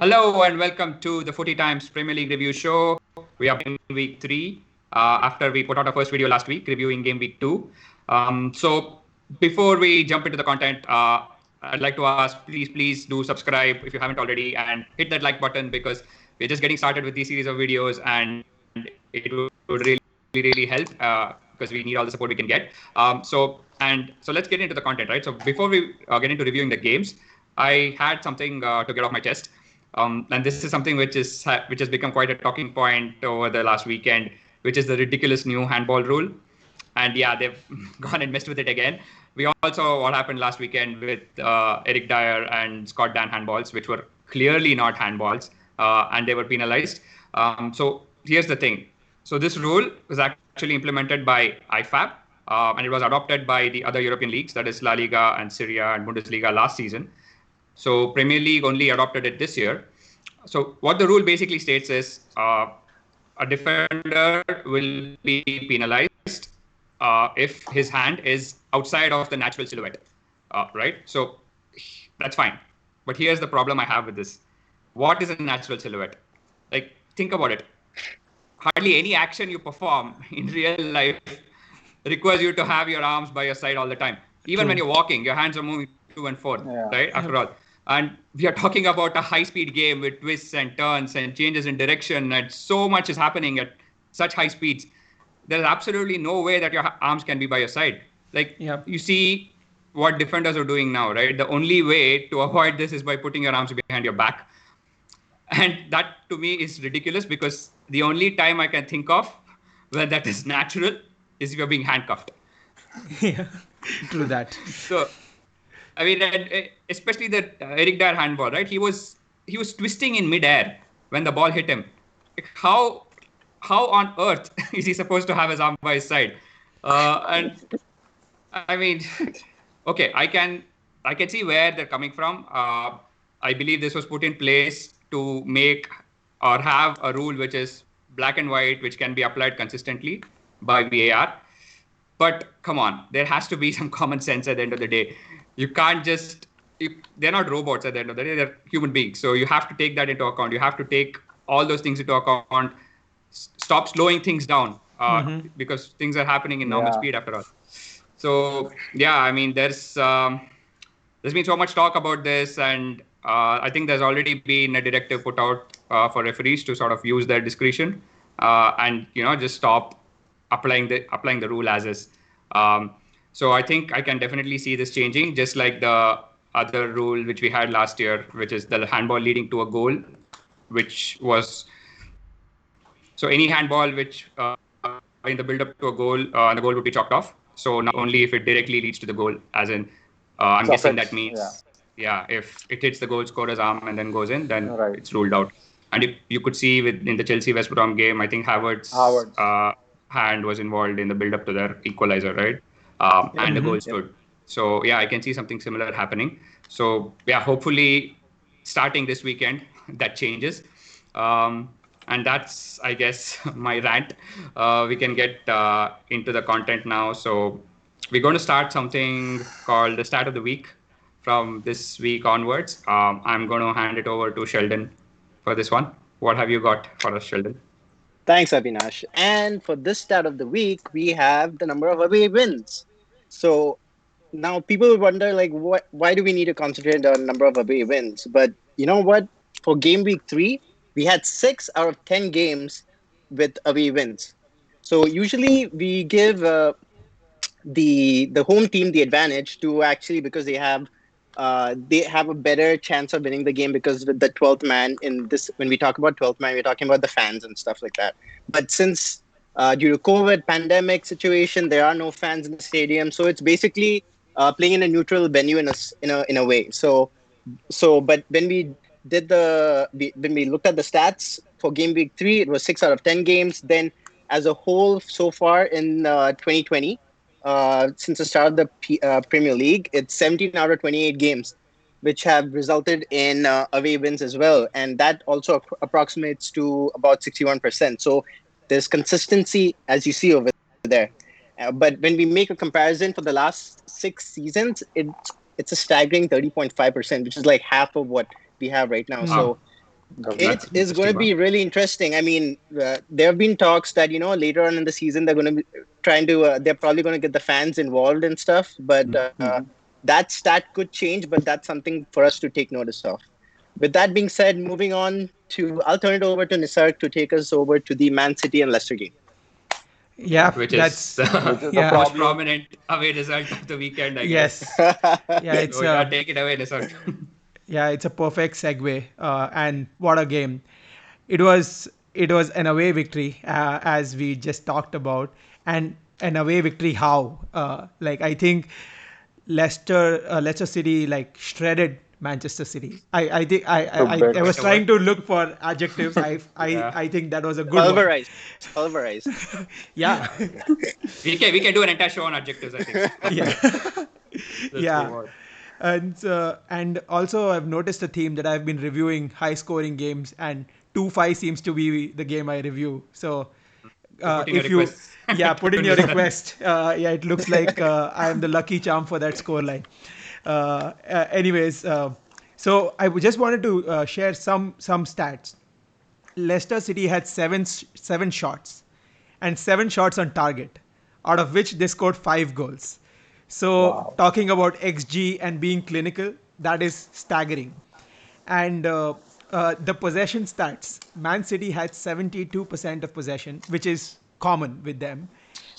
Hello and welcome to the Footy Times Premier League review show. We are in week 3 after we put out our first video last week reviewing game week 2. So before we jump into the content, I'd like to ask, please do subscribe if you haven't already and hit that like button because we're just getting started with these series of videos and it would really help because we need all the support we can get. So let's get into the content, right? So before we get into reviewing the games, I had something to get off my chest. And this is something which has become quite a talking point over the last weekend, which is the ridiculous new handball rule. And yeah, they've gone and messed with it again. We all saw what happened last weekend with Eric Dyer and Scott Dan handballs, which were clearly not handballs, and they were penalized. So here's the thing. So this rule was actually implemented by IFAB, and it was adopted by the other European leagues, that is La Liga and Serie A and Bundesliga last season. So Premier League only adopted it this year. So what the rule basically states is a defender will be penalized if his hand is outside of the natural silhouette, right? So that's fine. But here's the problem I have with this. What is a natural silhouette? Like, think about it. Hardly any action you perform in real life requires you to have your arms by your side all the time. Even when you're walking, your hands are moving to and forth, right? After all. And we are talking about a high-speed game with twists and turns and changes in direction, and so much is happening at such high speeds. There's absolutely no way that your arms can be by your side. Like, you see what defenders are doing now, right? The only way to avoid this is by putting your arms behind your back. And that, to me, is ridiculous because the only time I can think of where that is natural is if you're being handcuffed. Yeah, true that. So, I mean, especially the Eric Dyer handball, right? He was twisting in midair when the ball hit him. Like, how on earth is he supposed to have his arm by his side? And I mean, okay, I can see where they're coming from. I believe this was put in place to make or have a rule which is black and white, which can be applied consistently by VAR. But come on, there has to be some common sense at the end of the day. You can't just, they're not robots at the end of the day, they're human beings. So you have to take that into account. You have to take all those things into account, stop slowing things down because things are happening in normal speed after all. So yeah, I mean, there's been so much talk about this, and I think there's already been a directive put out for referees to sort of use their discretion and just stop applying the rule as is. So I think I can definitely see this changing, just like the other rule which we had last year, which is the handball leading to a goal, which was so any handball which in the build-up to a goal, the goal would be chalked off. So not only if it directly leads to the goal, as in I'm guessing that means if it hits the goal scorer's arm and then goes in, then it's ruled out. And if you could see in the Chelsea West Brom game, I think Havertz's hand was involved in the build-up to their equalizer, right? And the goal stood. So yeah, I can see something similar happening. So yeah, hopefully starting this weekend that changes. And that's, I guess, my rant. We can get into the content now. So we're going to start something called the Stat of the Week from this week onwards. I'm going to hand it over to Sheldon for this one. What have you got for us, Sheldon? Thanks, Avinash. And for this Stat of the Week, we have the number of away wins. So now people wonder, like, why do we need to concentrate on number of away wins? But you know what? For game week 3, we had 6 out of 10 games with away wins. So usually we give the home team the advantage to actually, because they have a better chance of winning the game because with the 12th man in this, when we talk about 12th man, we're talking about the fans and stuff like that. But since due to COVID pandemic situation, there are no fans in the stadium, so it's basically playing in a neutral venue in a way. So but when we looked at the stats for game week 3, it was 6 out of 10 games. Then as a whole, so far in 2020, since the start of the Premier League, it's 17 out of 28 games, which have resulted in away wins as well. And that also approximates to about 61%. So there's consistency, as you see over there. But when we make a comparison for the last 6 seasons, it's a staggering 30.5%, which is like half of what we have right now. So It is going to be really interesting. I mean, there have been talks that, later on in the season, they're going to be they're probably going to get the fans involved and stuff. But that stat could change, but that's something for us to take notice of. With that being said, moving on I'll turn it over to Nisarg to take us over to the Man City and Leicester game. Yeah, which that's is yeah. most prominent away result of the weekend, I guess. Yes. Yeah, it's So, take it away, Nisarg. yeah, it's a perfect segue. And what a game! It was an away victory, as we just talked about, and an away victory. How? I think Leicester City shredded Manchester City. I think I was trying to look for adjectives. I think that was a good one. Pulverized. Yeah. we can do an entire show on adjectives, I think. Yeah. Let's Yeah. move on. And also I've noticed a theme that I've been reviewing high scoring games, and 2-5 seems to be the game I review. So Put in if your you request. put in your request, it looks like I am the lucky charm for that scoreline. Anyways, so I just wanted to share some stats. Leicester City had seven shots, and 7 shots on target, out of which they scored 5 goals. So talking about XG and being clinical, that is staggering. And the possession stats, Man City had 72% of possession, which is common with them.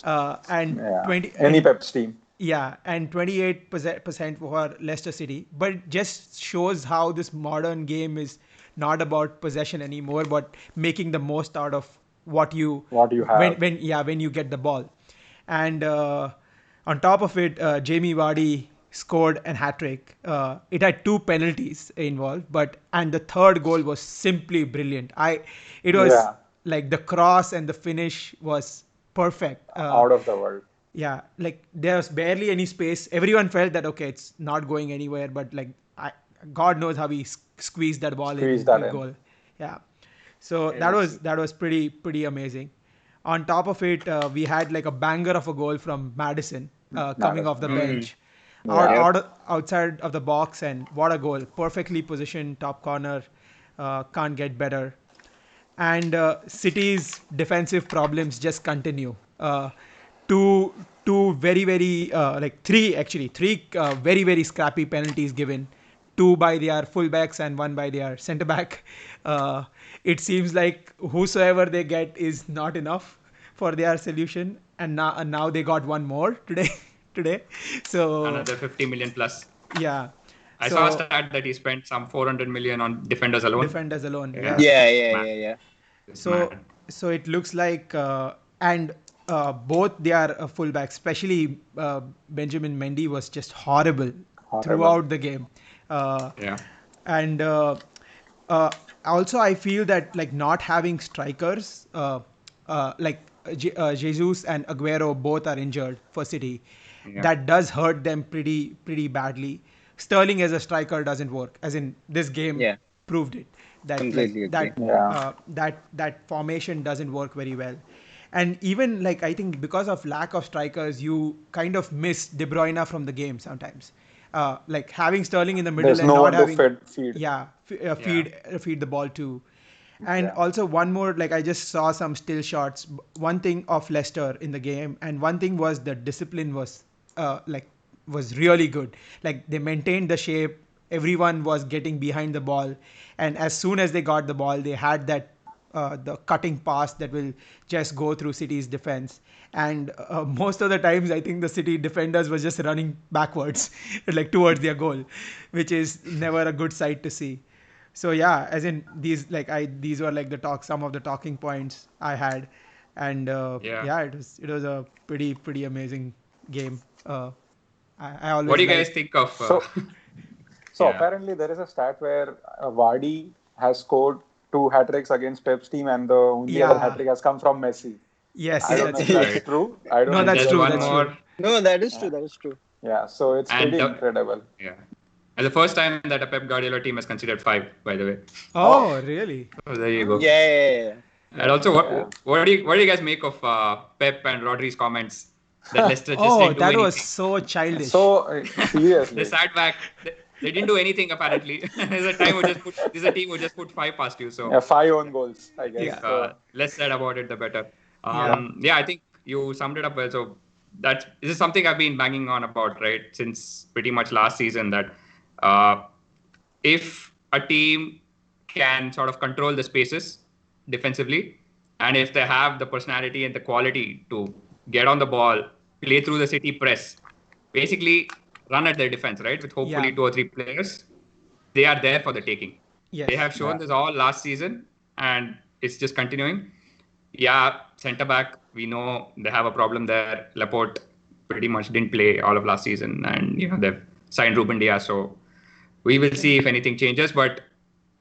And 20 any Pep's team. Yeah, and 28% for Leicester City. But it just shows how this modern game is not about possession anymore, but making the most out of what you have when you get the ball. And on top of it, Jamie Vardy scored a hat-trick. It had 2 penalties involved, and the third goal was simply brilliant. It was like the cross and the finish was perfect. Out of the world. Yeah, there was barely any space. Everyone felt that okay, it's not going anywhere, but God knows how he squeezed that ball in goal. Yeah, so that was pretty amazing. On top of it, we had a banger of a goal from Madison coming off the bench, outside of the box, and what a goal! Perfectly positioned, top corner, can't get better. And City's defensive problems just continue. Two very three very very scrappy penalties given, 2 by their fullbacks and 1 by their centre back. It seems like whosoever they get is not enough for their solution, and now they got one more today. So another 50 million plus. Yeah. I saw a stat that he spent some 400 million on defenders alone. Yeah. So it looks like and both their fullbacks, especially Benjamin Mendy, was just horrible throughout the game. And also I feel that not having strikers Jesus and Aguero both are injured for City. That does hurt them pretty badly. Sterling as a striker doesn't work, as in this game proved it. That formation doesn't work very well. And even I think because of lack of strikers, you kind of miss De Bruyne from the game sometimes. Having Sterling in the middle and no not having feed feed the ball to. And also one more, I just saw some still shots. One thing of Leicester in the game, and one thing was the discipline was really good. They maintained the shape. Everyone was getting behind the ball, and as soon as they got the ball, they had that the cutting pass that will just go through City's defense. And most of the times, I think the City defenders were just running backwards, towards their goal, which is never a good sight to see. So yeah, as in these these were some of the talking points I had, and it was a pretty amazing game. I always. What do you guys think of? So apparently there is a stat where Vardy has scored 2 hat-tricks against Pep's team, and the only other hat-trick has come from Messi. Yes, I don't know if that's true. I don't know. That's true. One more. No, that is true. That is true. Yeah, so it's pretty incredible. Yeah. And the first time that a Pep Guardiola team has considered 5, by the way. Oh, really? So there you go. Yeah. And also, what do you guys make of Pep and Rodri's comments that Leicester just didn't do that anything? was so childish. So seriously, They sat back. They didn't do anything apparently. There's a team who just put 5 past you. So 5 own goals, I guess. Yeah. So, less said about it, the better. Yeah. I think you summed it up well. So this is something I've been banging on about, right, since pretty much last season. That if a team can sort of control the spaces defensively, and if they have the personality and the quality to get on the ball, play through the City press, basically run at their defense, right, with hopefully 2 or 3 players, they are there for the taking. Yes. They have shown this all last season, and it's just continuing. Yeah, centre back, we know they have a problem there. Laporte pretty much didn't play all of last season, and they've signed Ruben Dias, so we will see if anything changes. But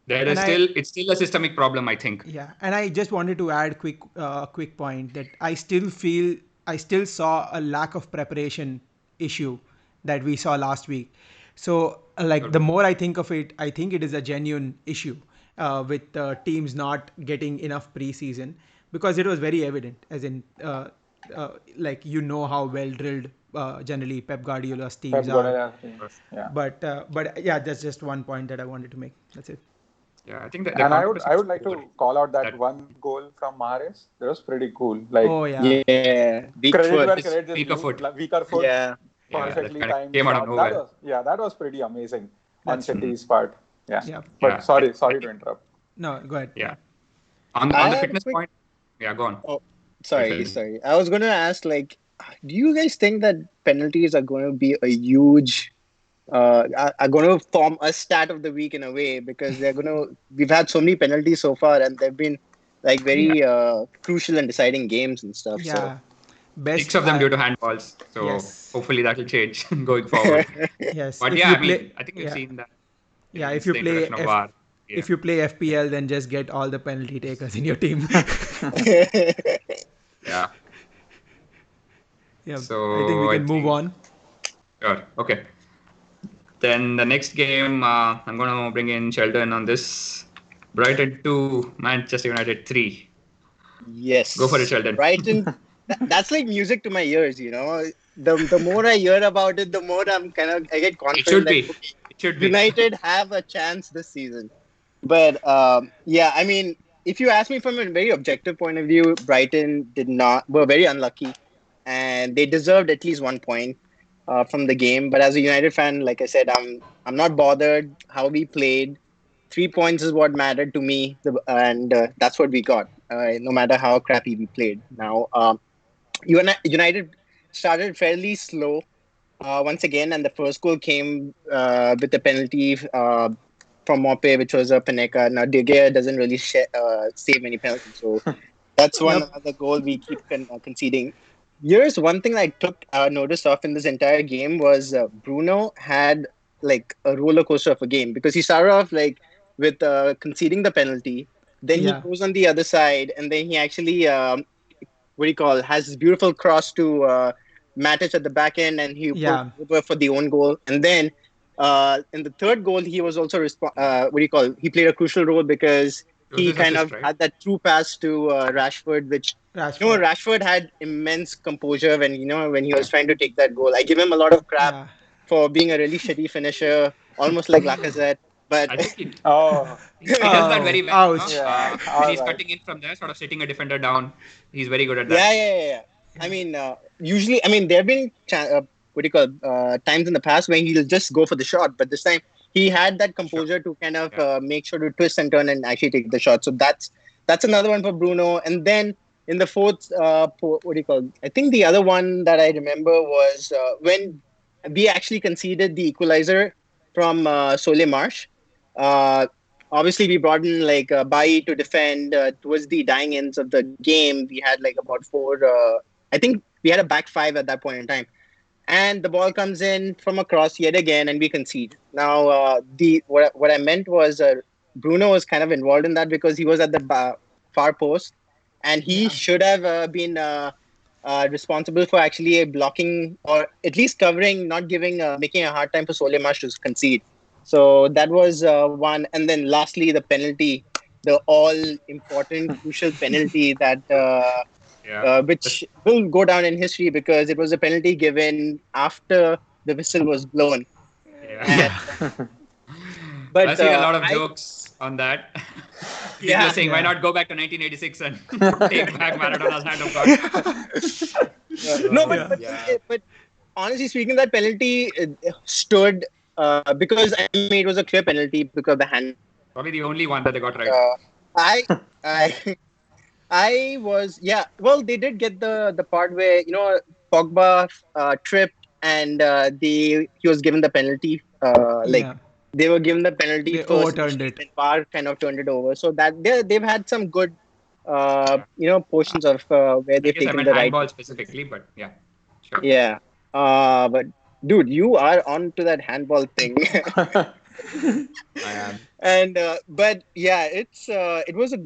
it's still a systemic problem, I think. Yeah, and I just wanted to add quick point that I still saw a lack of preparation issue that we saw last week. So the more I think of it, I think it is a genuine issue with teams not getting enough preseason, because it was very evident, as in how well drilled generally Pep Guardiola's teams are. Yeah. But yeah, that's just one point that I wanted to make. That's it. Yeah, I think that. And I would like to call out that one goal from Mahrez. That was pretty cool. Oh yeah. Weaker foot. Yeah. Perfectly timed. Came out of nowhere. That was pretty amazing on That's City's part. Yeah. Yeah. But sorry to interrupt. No, go ahead. Yeah. On the fitness point. Yeah, go on. Oh, sorry. I was going to ask, do you guys think that penalties are going to be a huge, are going to form a stat of the week in a way, because we've had so many penalties so far, and they've been very crucial in deciding games and stuff. Yeah. So. Best 6 of them due to handballs. So hopefully that will change going forward. Yes. But I think we've seen that. Yeah, if you play FPL, then just get all the penalty takers in your team. Yeah. Yeah. So I think we can move on. Sure. Okay. Then the next game, I'm going to bring in Sheldon on this. Brighton 2, Manchester United 3. Yes. Go for it, Sheldon. Brighton, that's like music to my ears, The more I hear about it, the more I get confident It should be. United have a chance this season. But I mean, if you ask me from a very objective point of view, Brighton were very unlucky, and they deserved at least 1 point from the game. But as a United fan, like I said, I'm not bothered how we played. 3 points is what mattered to me, and that's what we got, no matter how crappy we played. Now, United started fairly slow once again, and the first goal came with a penalty from Mope, which was a Panenka. Now, De Gea doesn't really save any penalties, so that's one other goal we keep conceding. Here's one thing I took notice of in this entire game was Bruno had a roller coaster of a game, because he started off with conceding the penalty, then he goes on the other side, and then he actually has this beautiful cross to Matic at the back end, and he put over for the own goal. And then in the third goal, he was also he played a crucial role, because he had that true pass to Rashford, which Rashford had immense composure when he was trying to take that goal. I give him a lot of crap for being a really shitty finisher, almost like Lacazette. But I think he does that very well. Ouch. When he's cutting in from there, sort of sitting a defender down. He's very good at that. Yeah. I mean, usually, there have been times in the past when he'll just go for the shot, but this time he had that composure to make sure to twist and turn and actually take the shot. So that's another one for Bruno. And then in the fourth, I think the other one that I remember was when we actually conceded the equalizer from Solly Marsh. Obviously, we brought in Bailly to defend towards the dying ends of the game. We had about 4. I think we had a back 5 at that point in time, and the ball comes in from across yet again, and we concede. Now, what I meant was Bruno was kind of involved in that, because he was at the far post, and he should have been responsible for actually blocking, or at least covering, not making a hard time for Solly Marsh to concede. So that was one. And then lastly, the penalty, the all-important, crucial penalty that which will go down in history, because it was a penalty given after the whistle was blown. But I've seen a lot of jokes on that. People are saying, why not go back to 1986 and take back Maradona's hand of God? No, but honestly speaking, that penalty stood because I mean it was a clear penalty because of the handball. Probably the only one that they got right. I I I was well, they did get the part where Pogba tripped and he was given the penalty. They were given the penalty They first, overturned it. and VAR kind of turned it over. So that they've had some good portions of where they've taken the right. Handball specifically, but yeah, sure. Yeah, but dude, you are on to that handball thing. I am. And but yeah, it was a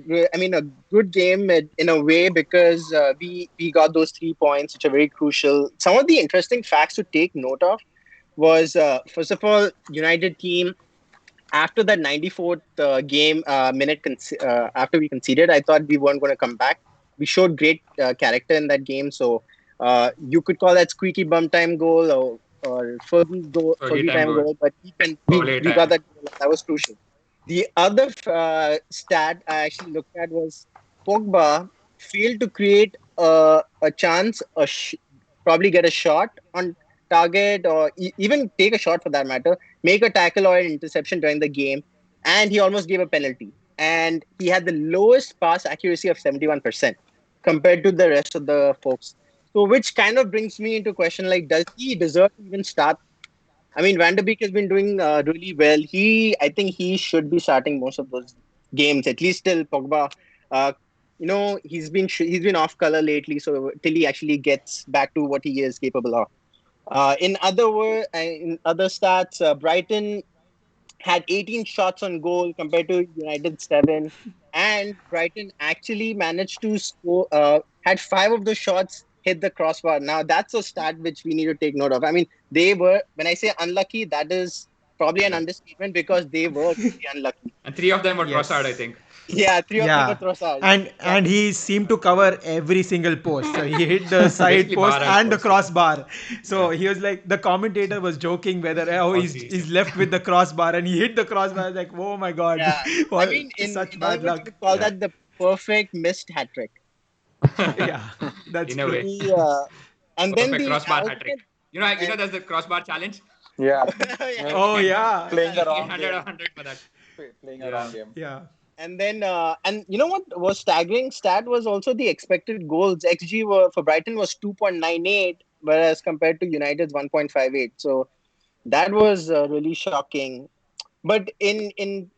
good game in a way because we got those 3 points which are very crucial. Some of the interesting facts to take note of was first of all, United team after that 94th game minute after we conceded, I thought we weren't going to come back. We showed great character in that game, so you could call that squeaky bum time goal or Fergie time goal, but we got that goal. That was crucial. The other stat I actually looked at was Pogba failed to create a chance, probably get a shot on target, or even take a shot for that matter, make a tackle or an interception during the game, and he almost gave a penalty. And he had the lowest pass accuracy of 71% compared to the rest of the folks. So, which kind of brings me into question, like, does he deserve to even start? I mean, Van der Beek has been doing really well. I think he should be starting most of those games, at least till Pogba. He's been off color lately, so till he actually gets back to what he is capable of. In other stats, Brighton had 18 shots on goal compared to United 7, and Brighton actually managed to score. Had 5 of the shots hit the crossbar. Now that's a stat which we need to take note of. I mean, they were, when I say unlucky, that is probably an understatement because they were really unlucky. And 3 of them were crossard, I think. Yeah, 3 of them were crossard. And he seemed to cover every single post. So he hit the side post and the crossbar. So he was like, the commentator was joking whether he's left with the crossbar, and he hit the crossbar. I was like, oh my god. I mean, in bad luck. We call that the perfect missed hat trick. Yeah, that's in a way. And then the crossbar hat trick. You know, there's the crossbar challenge. Yeah. Oh yeah. Playing the wrong 100 for that. Playing a wrong game. Yeah. And then, and you know what was staggering stat was also the expected goals. XG for Brighton was 2.98, whereas compared to United's 1.58. So that was really shocking. But in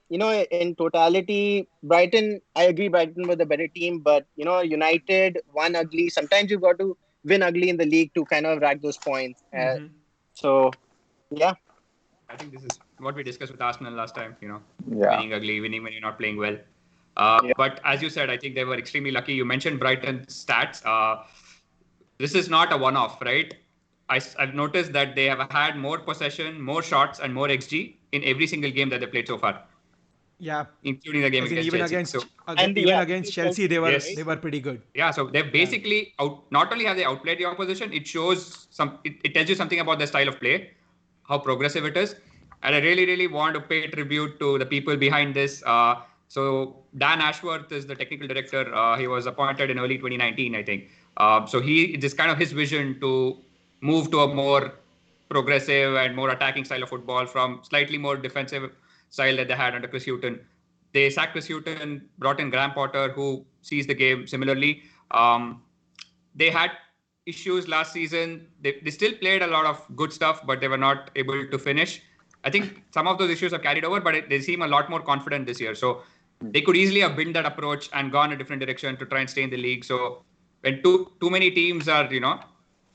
totality, Brighton, I agree, Brighton were the better team. But United won ugly. Sometimes you've got to win ugly in the league to kind of rack those points. So, yeah. I think this is what we discussed with Arsenal last time, winning ugly, winning when you're not playing well. But as you said, I think they were extremely lucky. You mentioned Brighton stats. This is not a one-off, right? I've noticed that they have had more possession, more shots, and more XG in every single game that they played so far. Yeah, including the game against Chelsea. Against Chelsea, they were pretty good. Yeah, so they basically not only have they outplayed the opposition, it shows it tells you something about their style of play, how progressive it is. And I really, really want to pay tribute to the people behind this. So Dan Ashworth is the technical director. He was appointed in early 2019, I think. So it is kind of his vision to move to a more progressive and more attacking style of football from slightly more defensive style that they had under Chris Hughton. They sacked Chris Hughton, brought in Graham Potter, who sees the game similarly. They had issues last season. They still played a lot of good stuff, but they were not able to finish. I think some of those issues are carried over, but they seem a lot more confident this year. So they could easily have built that approach and gone a different direction to try and stay in the league. So when too many teams are,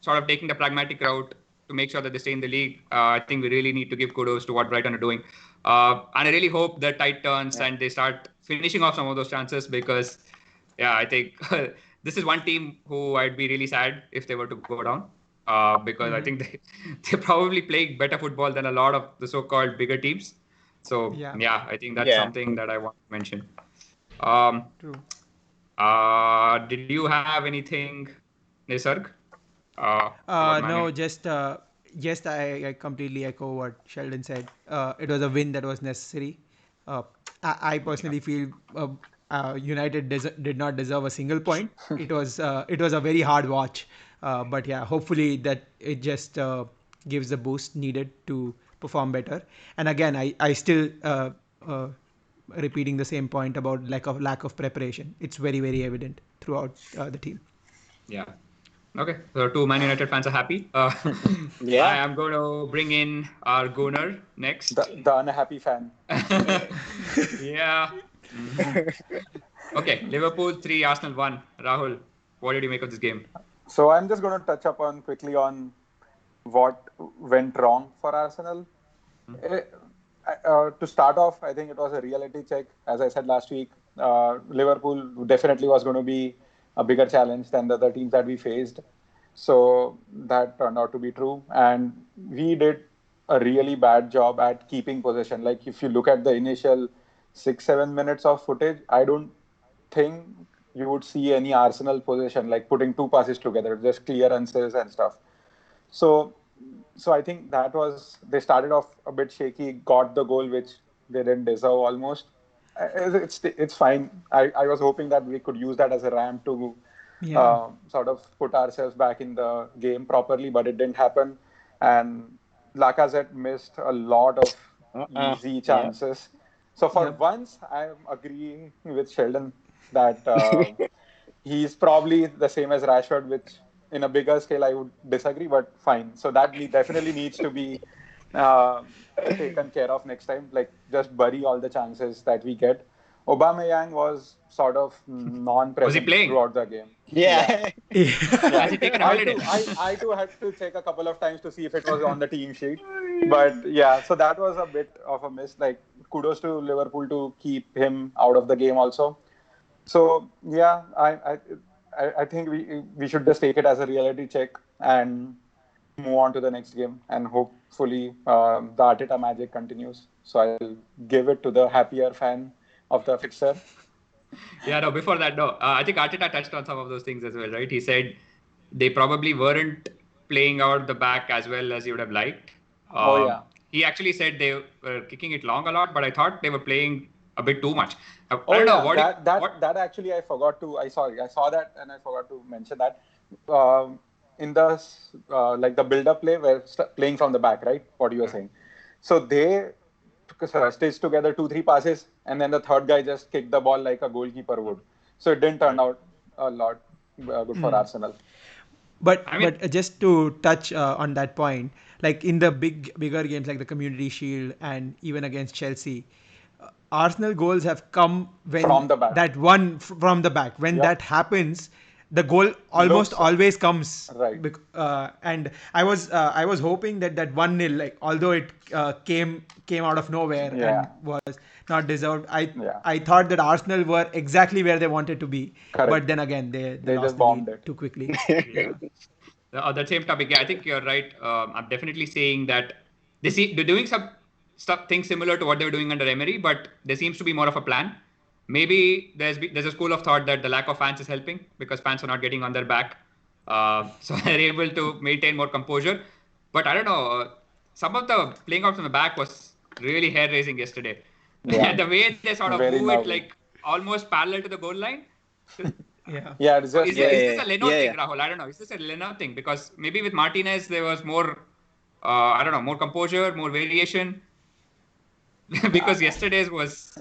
sort of taking the pragmatic route to make sure that they stay in the league, I think we really need to give kudos to what Brighton are doing. And I really hope the tide turns and they start finishing off some of those chances because, I think this is one team who I'd be really sad if they were to go down. Because I think they're probably playing better football than a lot of the so-called bigger teams. So, I think that's something that I want to mention. True. Did you have anything, Nisarg? No, just yes, I completely echo what Sheldon said. It was a win that was necessary. Uh, I personally feel United did not deserve a single point. It was a very hard watch, but yeah, hopefully that it just gives the boost needed to perform better. And again, I still uh, repeating the same point about lack of preparation. It's very evident throughout the team. Yeah. Okay. So two Man United fans are happy. I Yeah. am going to bring in our Gunnar next. The unhappy fan. Yeah. Okay. Liverpool 3, Arsenal 1. Rahul, what did you make of this game? So I'm just going to touch upon quickly on what went wrong for Arsenal. Eh, to start off, I think it was a reality check. As I said last week, Liverpool definitely was going to be a bigger challenge than the other teams that we faced. So that turned out to be true. And we did a really bad job at keeping possession. Like if you look at the initial 6-7 minutes of footage, I don't think you would see any Arsenal possession, like putting two passes together, just clearances and stuff. So, so I think that was they started off a bit shaky, got the goal which they didn't deserve almost. It's fine. I was hoping that we could use that as a ramp to Yeah. sort of put ourselves back in the game properly, but it didn't happen. And Lacazette missed a lot of easy Yeah. chances. So for Yep. once, I'm agreeing with Sheldon that he's probably the same as Rashford, which in a bigger scale I would disagree, but fine. So that definitely needs to be uh, taken care of next time. Like just bury all the chances that we get. Aubameyang was sort of Was he non-present playing? throughout the game. Yeah. Yeah, Has he taken a holiday? I too had to check a couple of times to see if it was on the team sheet. But yeah, so that was a bit of a miss. Like kudos to Liverpool to keep him out of the game also. So yeah, I think we should just take it as a reality check and move on to the next game, and hopefully the Arteta magic continues. So I'll give it to the happier fan of the fixture. Yeah, no, before that, no. I think Arteta touched on some of those things as well, right? He said they probably weren't playing out the back as well as he would have liked. Oh yeah. He actually said they were kicking it long a lot, but I thought they were playing a bit too much. I Oh don't know yeah, what. that actually I forgot to. I saw that and I forgot to mention that. In the like the build-up play, where playing from the back, right? What you were saying. So they stitched together 2-3 passes, and then the third guy just kicked the ball like a goalkeeper would. So it didn't turn out a lot good for Arsenal. But I mean, just to touch on that point, like in the bigger games like the Community Shield and even against Chelsea, Arsenal goals have come when From the back. that one from the back. When Yep. that happens, the goal almost Looks always comes. right. And I was hoping that 1-0, like although it came out of nowhere Yeah. and was not deserved, Yeah. I thought that Arsenal were exactly where they wanted to be. Correct. But then again, they They lost just the bombed lead it. too quickly. Yeah. the same topic. Yeah, I think you're right. I'm definitely saying that they're doing some stuff, things similar to what they were doing under Emery, but there seems to be more of a plan. Maybe there's a school of thought that the lack of fans is helping because fans are not getting on their back, so they're able to maintain more composure. But I don't know. Some of the playing out from the back was really hair raising yesterday. Yeah. The way they sort of Very move it nervy. like almost parallel to the goal line. Yeah. Yeah, it's just Is Yeah, this yeah, a Leno yeah, thing, yeah. Rahul? I don't know. Is this a Leno thing? Because maybe with Martinez there was more, I don't know, more composure, more variation. Because yesterday's was,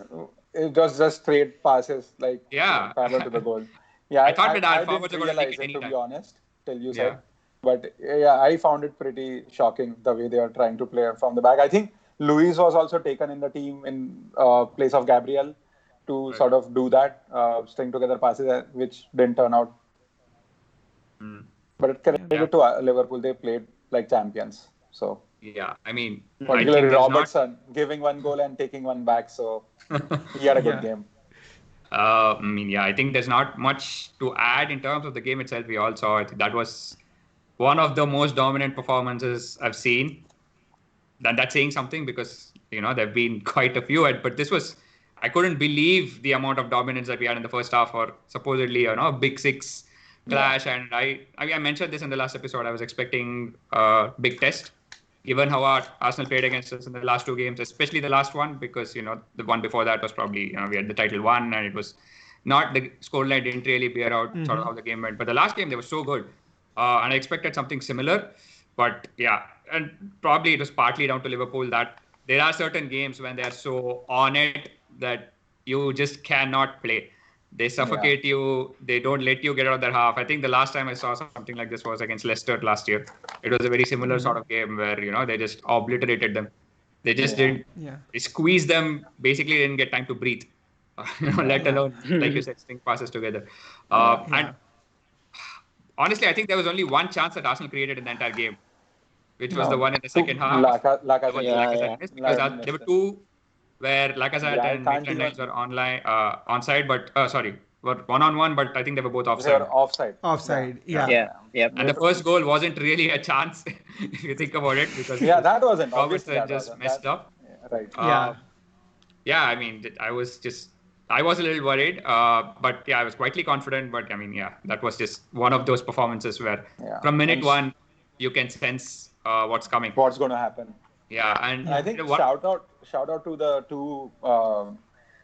it was just straight passes like yeah. parallel to the goal. Yeah, I thought that our I forwards didn't are going to nick realize it it to be anytime. honest till you Yeah. said. But yeah, I found it pretty shocking the way they are trying to play from the back. I think Luis was also taken in the team in place of Gabriel to Right. sort of do that, string together passes, which didn't turn out. But credit Yeah. to Liverpool, they played like champions. So Yeah. I mean, I particularly think there's not. Robertson giving one goal and taking one back. So he had a good Yeah. game. I mean, yeah, I think there's not much to add in terms of the game itself. We all saw it. That was one of the most dominant performances I've seen. That's saying something because, there've been quite a few. But this was, I couldn't believe the amount of dominance that we had in the first half, or supposedly, a big six clash. And I mentioned this in the last episode. I was expecting a big test. given how Arsenal played against us in the last two games, especially the last one, because the one before that was probably we had the title won and it was not the scoreline didn't really bear out sort of how the game went. But the last game they were so good, and I expected something similar. But yeah, and probably it was partly down to Liverpool that there are certain games when they are so on it that you just cannot play. They suffocate you. They don't let you get out of their half. I think the last time I saw something like this was against Leicester last year. It was a very similar sort of game where they just obliterated them. They just didn't. They squeezed them. Basically, didn't get time to breathe. Let alone, like you said, string passes together. And honestly, I think there was only one chance that Arsenal created in the entire game, which was the one in the second half. Lacazette Missed because there were two where Lacazette and Maitland-Niles were onside, but were 1-on-1, but I think they were both offside. They were offside. Offside, And the first goal wasn't really a chance, if you think about it, because that wasn't. Robertson just messed up. Right. I mean, I was a little worried, but I was quietly confident. But I mean, that was just one of those performances where from minute one, you can sense what's coming. What's going to happen. Yeah, and I think shout out to the two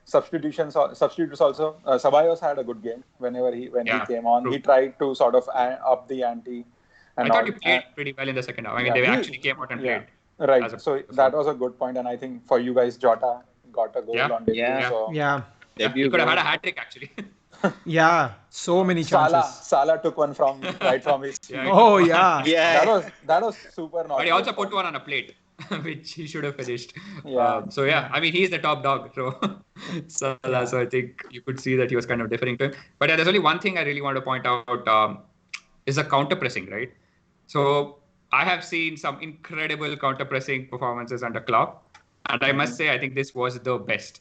substitutes also. Ceballos had a good game when he came on. True. He tried to sort of up the ante. I thought he played pretty well in the second half. I mean, they actually came out and played. Right. So that was a good point, and I think for you guys, Jota got a goal on debut. So he could have had a hat trick actually. So many chances. Salah took one from his. That was super. But he also put one on a plate, which he should have finished. I mean, he's the top dog. So Salah. So I think you could see that he was kind of differing to him. But there's only one thing I really want to point out is the counter-pressing, right? So I have seen some incredible counter-pressing performances under Klopp, and I must say I think this was the best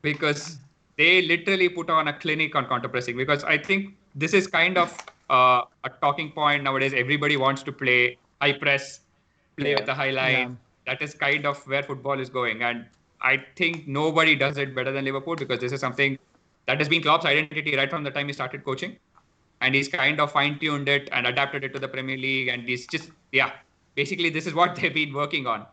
because they literally put on a clinic on counter-pressing, because I think this is kind of a talking point nowadays. Everybody wants to play high press, play with the high line. That is kind of where football is going, and I think nobody does it better than Liverpool, because this is something that has been Klopp's identity right from the time he started coaching. And he's kind of fine-tuned it and adapted it to the Premier League. And he's just, basically this is what they've been working on.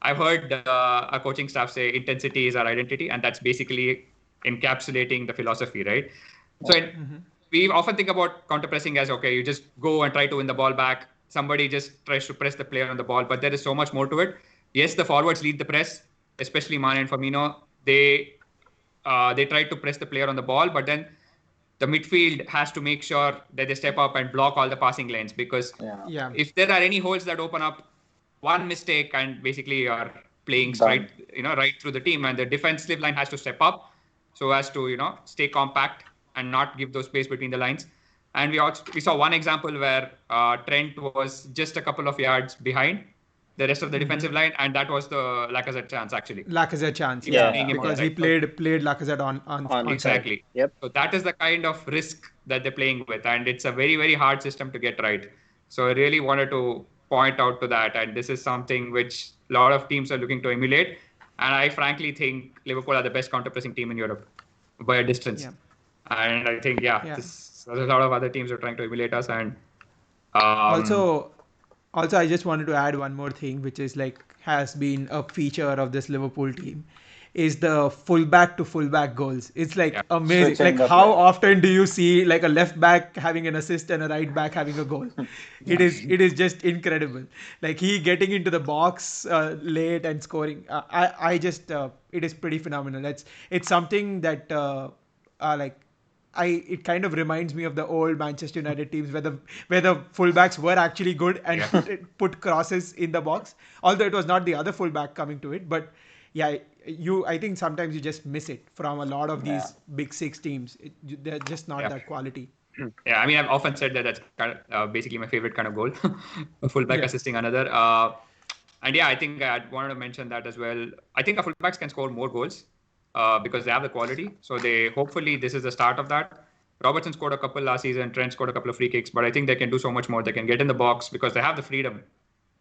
I've heard our coaching staff say intensity is our identity. And that's basically encapsulating the philosophy, right? So we often think about counter-pressing as, okay, you just go and try to win the ball back. Somebody just tries to press the player on the ball. But there is so much more to it. Yes, the forwards lead the press, especially Mane and Firmino. They try to press the player on the ball, but then the midfield has to make sure that they step up and block all the passing lanes, because if there are any holes that open up, one mistake and basically you're playing right through the team, and the defensive line has to step up so as to stay compact and not give those space between the lines. And we saw one example where Trent was just a couple of yards behind the rest of the defensive line, and that was the Lacazette chance actually. Because he played Lacazette on exactly. Side. Yep. So that is the kind of risk that they're playing with, and it's a very, very hard system to get right. So I really wanted to point out to that, and this is something which a lot of teams are looking to emulate. And I frankly think Liverpool are the best counter-pressing team in Europe by a distance. And I think there's a lot of other teams who are trying to emulate us. And Also, I just wanted to add one more thing, which is has been a feature of this Liverpool team, is the fullback to fullback goals. It's amazing. Switching how often do you see a left back having an assist and a right back having a goal? It is just incredible. He getting into the box late and scoring. It is pretty phenomenal. It's something that it kind of reminds me of the old Manchester United teams where the fullbacks were actually good and put crosses in the box. Although it was not the other fullback coming to it, but I think sometimes you just miss it from a lot of these big six teams. They're just not that quality. I mean, I've often said that that's kind of, basically my favorite kind of goal, a fullback assisting another. I think I wanted to mention that as well. I think our fullbacks can score more goals. Because they have the quality. So hopefully this is the start of that. Robertson scored a couple last season, Trent scored a couple of free kicks, but I think they can do so much more. They can get in the box because they have the freedom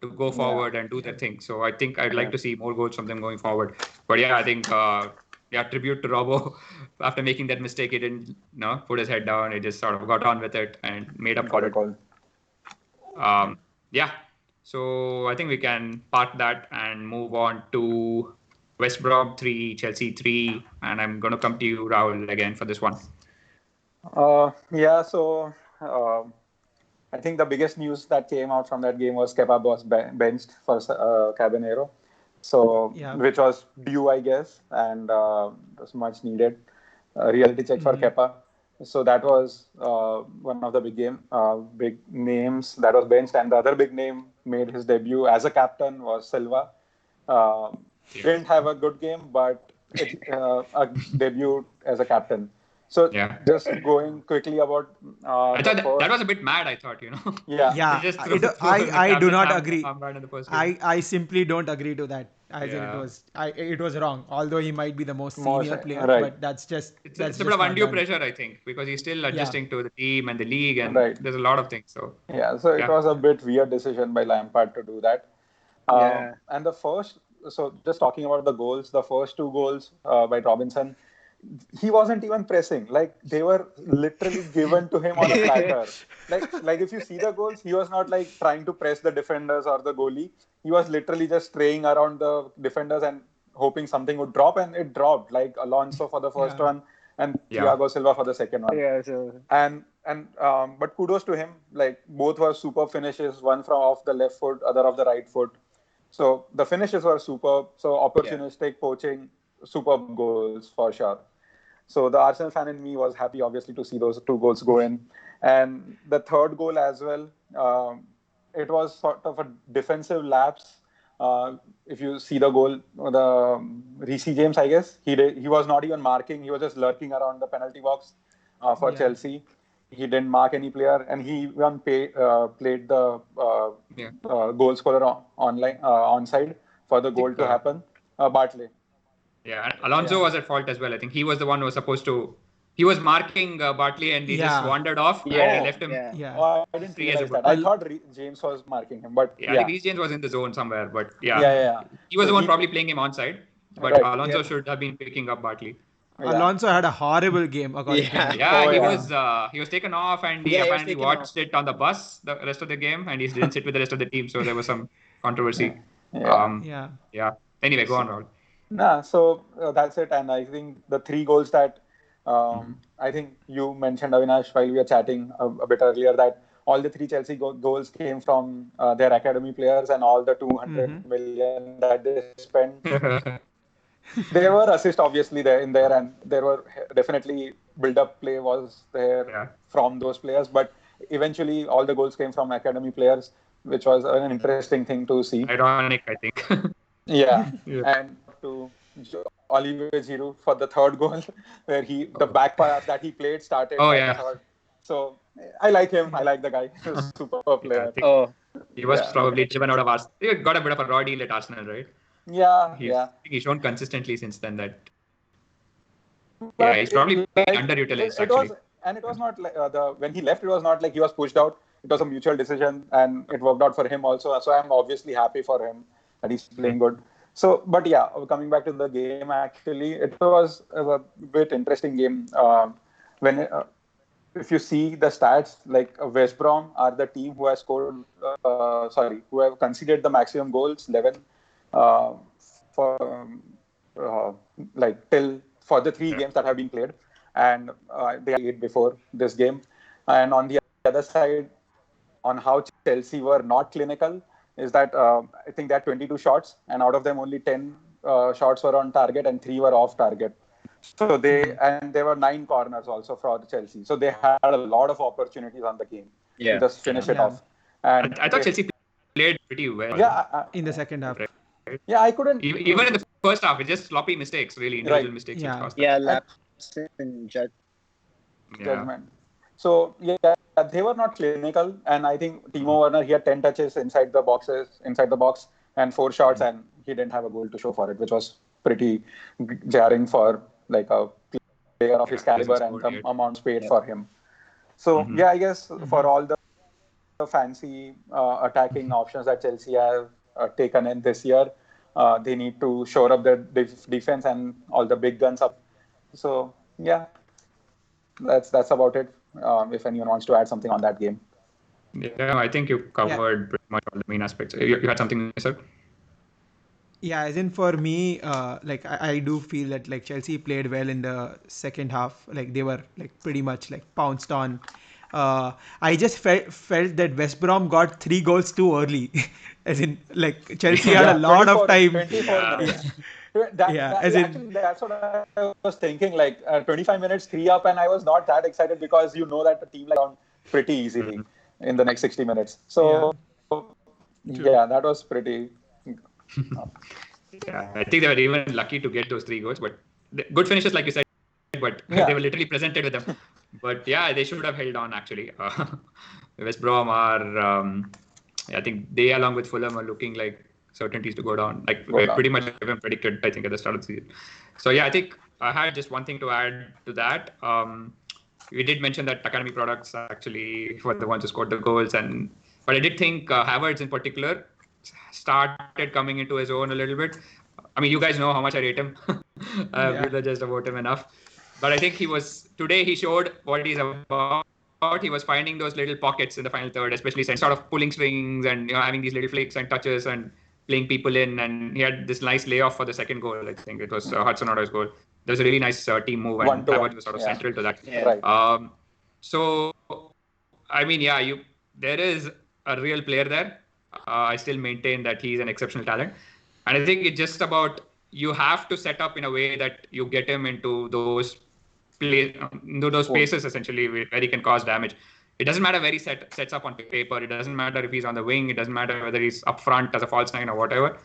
to go forward and do their thing. So I think I'd like to see more goals from them going forward. But I think tribute to Robbo. After making that mistake, he didn't put his head down. He just sort of got on with it and made up for it. So I think we can park that and move on to West Brom 3, Chelsea 3. And I'm going to come to you, Rahul, again for this one. Yeah, so I think the biggest news that came out from that game was Kepa was benched for Caballero, so which was due, I guess, and was much needed. Reality check for Kepa. So that was one of the big names that was benched, and the other big name made his debut as a captain was Silva. Didn't have a good game, but a debut as a captain. So just going quickly about. I thought that was a bit mad. I thought, Yeah. Just I do not agree. I simply don't agree to that. I think it was wrong. Although he might be the most senior player, but that's just it's a bit of undue pressure, I think, because he's still adjusting to the team and the league, and there's a lot of things. So so it was a bit weird decision by Lampard to do that. And so just talking about the goals, the first two goals by Robinson, he wasn't even pressing. Like, they were literally given to him on a platter. Like if you see the goals, he was not like trying to press the defenders or the goalie. He was literally just straying around the defenders and hoping something would drop, and it dropped. Like Alonso for the first one and Thiago Silva for the second one. But kudos to him. Like, both were superb finishes. One from off the left foot, other off the right foot. So the finishes were superb. So opportunistic poaching, superb goals for sure. So the Arsenal fan in me was happy, obviously, to see those two goals go in. And the third goal as well, it was sort of a defensive lapse. If you see the goal, the Reece James, I guess, he was not even marking. He was just lurking around the penalty box for Chelsea. He didn't mark any player, and he even played the goal scorer onside for the goal to happen. Bartley. Yeah, Alonso was at fault as well. I think he was the one who was supposed to. He was marking Bartley, and he just wandered off and left him. Oh, I didn't realize that. I thought James was marking him, but I think Reece James was in the zone somewhere. But he was the one probably playing him onside. But Alonso should have been picking up Bartley. Alonso had a horrible game, according to me. He was taken off, and he apparently watched it on the bus the rest of the game, and he didn't sit with the rest of the team, so there was some controversy. Anyway, go on, Rahul. So that's it, and I think the three goals that I think you mentioned, Avinash, while we were chatting a bit earlier, that all the three Chelsea goals came from their academy players, and all the 200 million that they spent. There were assists obviously in there, and there were definitely build-up play was there from those players, but eventually all the goals came from academy players, which was an interesting thing to see. Ironic, I think. And to Olivier Giroud for the third goal, where the back pass that he played started. So I like him. I like the guy. He's a super player. He was probably driven out of Arsenal. He got a bit of a raw deal at Arsenal, right? He's shown consistently since then that. He's probably underutilized actually. It was not like when he left, it was not like he was pushed out. It was a mutual decision, and it worked out for him also. So I'm obviously happy for him that he's playing good. So, but coming back to the game, actually, it was a bit interesting game. If you see the stats, like West Brom are the team who has who have conceded the maximum goals, 11, for the 3 games that have been played, and they had 8 before this game. And on the other side, on how Chelsea were not clinical, is that I think they had 22 shots, and out of them only 10 shots were on target and 3 were off target. So there were 9 corners also for Chelsea. So they had a lot of opportunities on the game to just finish it off. And I thought Chelsea played pretty well. In the second half. Yeah, I couldn't. Even in the first half, it's just sloppy mistakes, really, individual mistakes. Lapse in judgment. So they were not clinical, and I think Timo Werner, he had 10 touches inside the box, and 4 shots, and he didn't have a goal to show for it, which was pretty jarring for like a player of his caliber and the amounts paid for him. So I guess for all the fancy attacking options that Chelsea have taken in this year, they need to shore up their defense and all the big guns up. So that's about it. If anyone wants to add something on that game. Yeah, I think you covered pretty much all the main aspects. You had something, sir? Yeah, as in for me, like I do feel that like Chelsea played well in the second half. Like they were like pretty much like pounced on. I just felt that West Brom got 3 goals too early. As in, like Chelsea had a Yeah, lot of time. 24 Yeah. Yeah, minutes. That, yeah. that As in, actually, that's what I was thinking. Like 25 minutes, 3 up, and I was not that excited because you know that the team like down pretty easily Mhm. in the next 60 minutes. yeah, So yeah, true. that was pretty. Yeah, I think they were even lucky to get those 3 goals, but good finishes, like you said, but they Yeah, were literally presented with them. But yeah, they should have held on actually. West Brom are, I think they along with Fulham are looking like certainties to go down. Like go down. pretty much everyone predicted, I think, at the start of the season. So yeah, I think I had just one thing to add to that. We did mention that academy products actually were the ones who scored the goals, but I did think Havertz in particular started coming into his own a little bit. I mean, you guys know how much I rate him. I've Yeah, eulogized about him enough. But I think today he showed what he's about. He was finding those little pockets in the final third, especially sort of pulling strings and having these little flicks and touches and playing people in. And he had this nice layoff for the second goal. I think it was Hudson-Odoi's goal. There was a really nice team move, and 1-1. Havertz was sort of Yeah, central to that. Yeah. right. So I mean, yeah, there is a real player there. I still maintain that he's an exceptional talent, and I think it's just about you have to set up in a way that you get him into those Cool. spaces essentially where he can cause damage. It doesn't matter where he sets up on paper. It doesn't matter if he's on the wing. It doesn't matter whether he's up front as a false nine or whatever.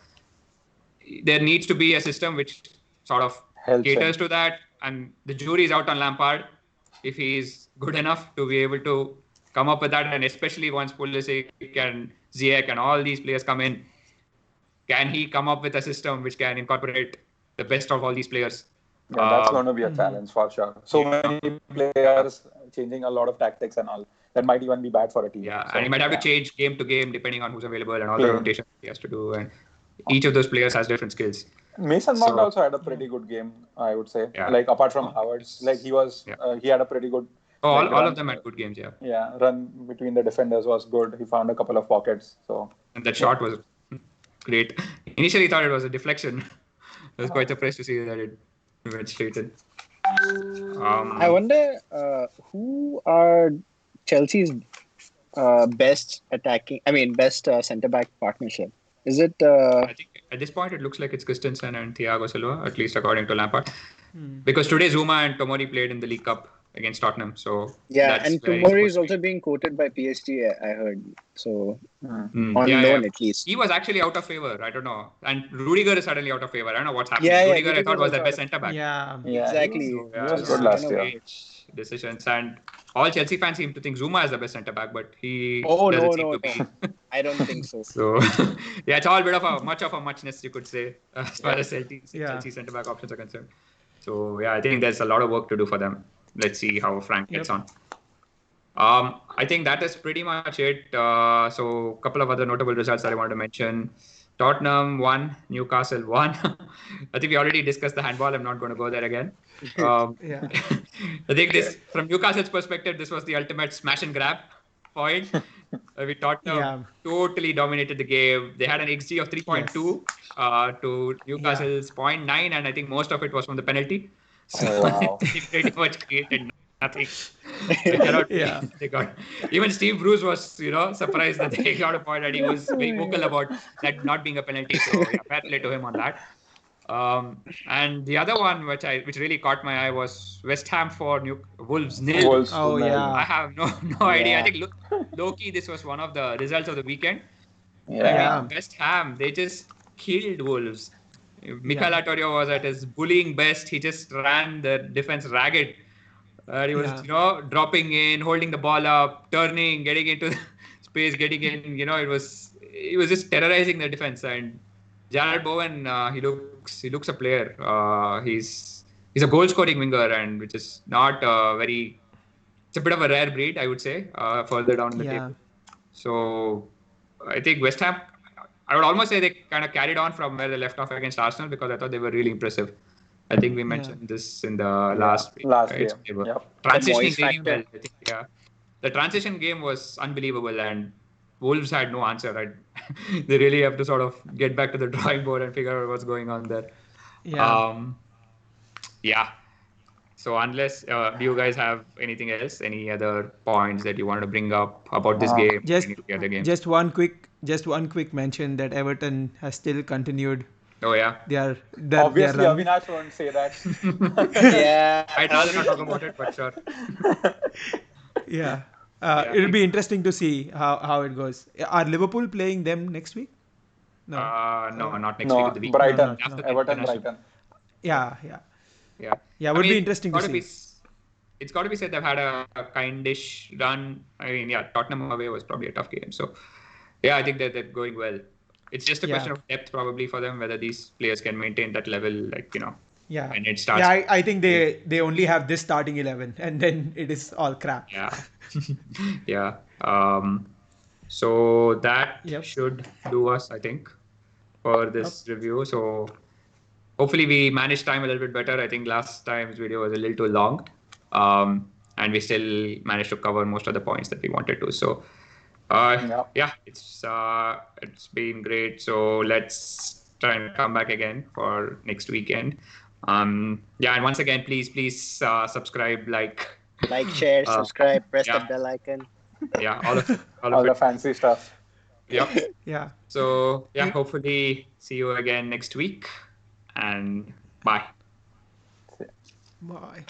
There needs to be a system which sort of Helps him. caters to that, and the jury is out on Lampard if he's good enough to be able to come up with that, and especially once Pulisic and Ziyech and all these players come in, can he come up with a system which can incorporate the best of all these players? Yeah, that's going to be a challenge for sure. So many players changing a lot of tactics and all. That might even be bad for a team. Yeah, So, and he might have yeah. to change game to game depending on who's available and all the Playing. rotations he has to do, and each of those players has different skills. Mason Mount So- also had a pretty good game, I would say. Yeah. Like apart from Howard's, like Yeah. he had a pretty good. All like, all run, of them had good games, yeah. Yeah, run between the defenders was good. He found a couple of pockets. So And that shot was great. Initially, thought it was a deflection. I was quite surprised to see that it went straight in. I wonder who are Chelsea's best centre back partnership. Is it? I think at this point it looks like it's Christensen and Thiago Silva, at least according to Lampard. Because today Zuma and Tomori played in the League Cup against Tottenham. So Yeah, that's and where he's Tomori supposed is to be. also being quoted by PSG, I heard. So on Yeah, loan yeah. at least. He was actually out of favor. I don't know. And Rudiger is suddenly out of favor. I don't know what's happening. Yeah, Rudiger, I Rudiger's thought, was their also best centre back. yeah. Exactly. So, He was it's good last year. strange decisions. And all Chelsea fans seem to think Zuma is the best centre back, but he Oh, doesn't no, seem no, to be. I don't think so. So, yeah, it's all a bit of a muchness, you could say, as far as Chelsea centre back options are concerned. So, yeah, I think there's a lot of work to do for them. Let's see how Frank gets on. I think that is pretty much it. So, a couple of other notable results that I wanted to mention. Tottenham won, Newcastle won. I think we already discussed the handball. I'm not going to go there again. Yeah. I think from Newcastle's perspective, this was the ultimate smash and grab point. We Tottenham totally dominated the game. They had an XG of 3.2 to Newcastle's 0.9, and I think most of it was from the penalty. So wow. they pretty much created nothing. They cannot. They got. Even Steve Bruce was, surprised that they got a point, and he was very vocal about that not being a penalty. So fair play to him on that. And the other one which really caught my eye was West Ham for Wolves nil. Wolves Oh, nil. yeah. I have no idea. I think low-key this was one of the results of the weekend. Yeah. I mean, West Ham, they just killed Wolves. Mikel Arturo was at his bullying best. He just ran the defense ragged. He was, dropping in, holding the ball up, turning, getting into the space, getting in. It was just terrorizing the defense. And Jared Bowen, he looks a player. He's a goal-scoring winger, and which is not it's a bit of a rare breed, I would say, further down in the table. So I think West Ham, I would almost say they kind of carried on from where they left off against Arsenal, because I thought they were really impressive. I think we mentioned this in the last week. Last right? game. They were Yep. transitioning The really Moyes well. factor. I think, the transition game was unbelievable, and Wolves had no answer. They really have to sort of get back to the drawing board and figure out what's going on there. Yeah. Yeah. So unless, do you guys have anything else? Any other points that you wanted to bring up about this game? Just, Any of the other games? just one quick mention that Everton has still continued. Oh yeah. Obviously, run. Avinash won't say that. Yeah. I'd rather not talk about it, but sure. Yeah. It'll be interesting to see how it goes. Are Liverpool playing them next week? No. No, not next No, week. The week Brighton, after the Everton, international. Brighton. Yeah. Yeah. Would be interesting to see. It's got to be said they've had a kindish run. I mean, yeah, Tottenham away was probably a tough game. So, yeah, I think that they're going well. It's just a question of depth probably for them, whether these players can maintain that level, Yeah. when it starts. Yeah, I think they only have this starting 11, and then it is all crap. Yeah. Yeah. So that should do us, I think, for this review. So hopefully we managed time a little bit better. I think last time's video was a little too long. And we still managed to cover most of the points that we wanted to. So it's been great. So let's try and come back again for next weekend. And once again, please subscribe, like, share, subscribe, press the bell icon. Yeah, all of the fancy stuff. Yep. Yeah. So hopefully see you again next week, and bye. Bye.